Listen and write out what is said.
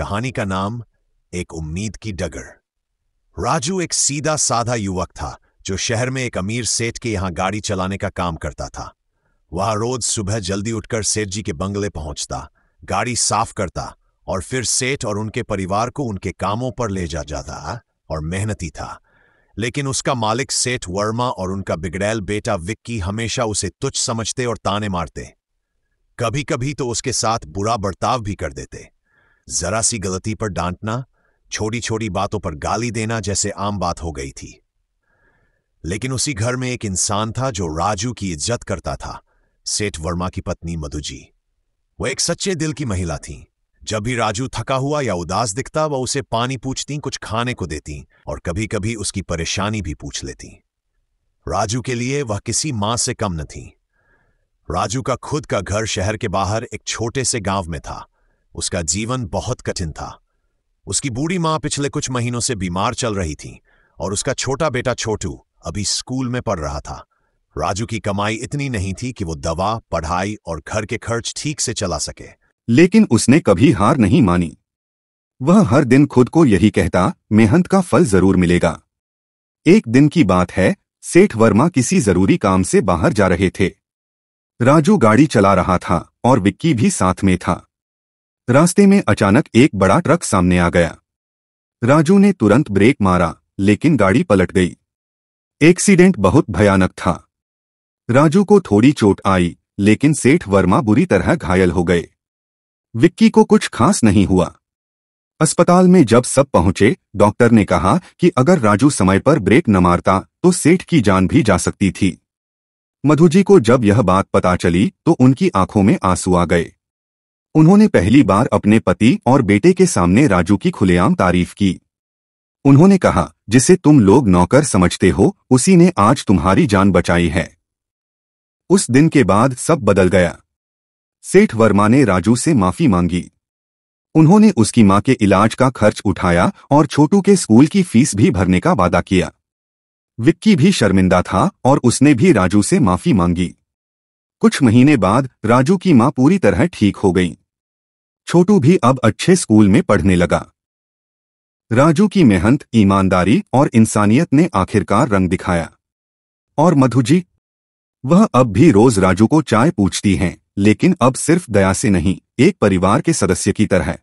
कहानी का नाम एक उम्मीद की डगर। राजू एक सीधा साधा युवक था जो शहर में एक अमीर सेठ के यहां गाड़ी चलाने का काम करता था। वह रोज सुबह जल्दी उठकर सेठ जी के बंगले पहुंचता, गाड़ी साफ करता और फिर सेठ और उनके परिवार को उनके कामों पर ले जाता और मेहनती था। लेकिन उसका मालिक सेठ वर्मा और उनका बिगड़ैल बेटा विक्की हमेशा उसे तुच्छ समझते और ताने मारते। कभी कभी तो उसके साथ बुरा बर्ताव भी कर देते। जरा सी गलती पर डांटना, छोटी छोटी बातों पर गाली देना जैसे आम बात हो गई थी। लेकिन उसी घर में एक इंसान था जो राजू की इज्जत करता था, सेठ वर्मा की पत्नी मधुजी। वह एक सच्चे दिल की महिला थी। जब भी राजू थका हुआ या उदास दिखता, वह उसे पानी पूछती, कुछ खाने को देती और कभी कभी उसकी परेशानी भी पूछ लेती। राजू के लिए वह किसी मां से कम न थी। राजू का खुद का घर शहर के बाहर एक छोटे से गांव में था। उसका जीवन बहुत कठिन था। उसकी बूढ़ी मां पिछले कुछ महीनों से बीमार चल रही थी और उसका छोटा बेटा छोटू अभी स्कूल में पढ़ रहा था। राजू की कमाई इतनी नहीं थी कि वो दवा, पढ़ाई और घर के खर्च ठीक से चला सके। लेकिन उसने कभी हार नहीं मानी। वह हर दिन खुद को यही कहता, मेहनत का फल जरूर मिलेगा। एक दिन की बात है, सेठ वर्मा किसी जरूरी काम से बाहर जा रहे थे। राजू गाड़ी चला रहा था और विक्की भी साथ में था। रास्ते में अचानक एक बड़ा ट्रक सामने आ गया। राजू ने तुरंत ब्रेक मारा, लेकिन गाड़ी पलट गई। एक्सीडेंट बहुत भयानक था। राजू को थोड़ी चोट आई, लेकिन सेठ वर्मा बुरी तरह घायल हो गए। विक्की को कुछ खास नहीं हुआ। अस्पताल में जब सब पहुंचे, डॉक्टर ने कहा कि अगर राजू समय पर ब्रेक न मारता तो सेठ की जान भी जा सकती थी। मधुजी को जब यह बात पता चली तो उनकी आंखों में आंसू आ गए। उन्होंने पहली बार अपने पति और बेटे के सामने राजू की खुलेआम तारीफ की। उन्होंने कहा, जिसे तुम लोग नौकर समझते हो, उसी ने आज तुम्हारी जान बचाई है। उस दिन के बाद सब बदल गया। सेठ वर्मा ने राजू से माफी मांगी। उन्होंने उसकी मां के इलाज का खर्च उठाया और छोटू के स्कूल की फीस भी भरने का वादा किया। विक्की भी शर्मिंदा था और उसने भी राजू से माफी मांगी। कुछ महीने बाद राजू की मां पूरी तरह ठीक हो गई। छोटू भी अब अच्छे स्कूल में पढ़ने लगा। राजू की मेहनत, ईमानदारी और इंसानियत ने आखिरकार रंग दिखाया। और मधुजी, वह अब भी रोज राजू को चाय पूछती हैं, लेकिन अब सिर्फ दया से नहीं, एक परिवार के सदस्य की तरह।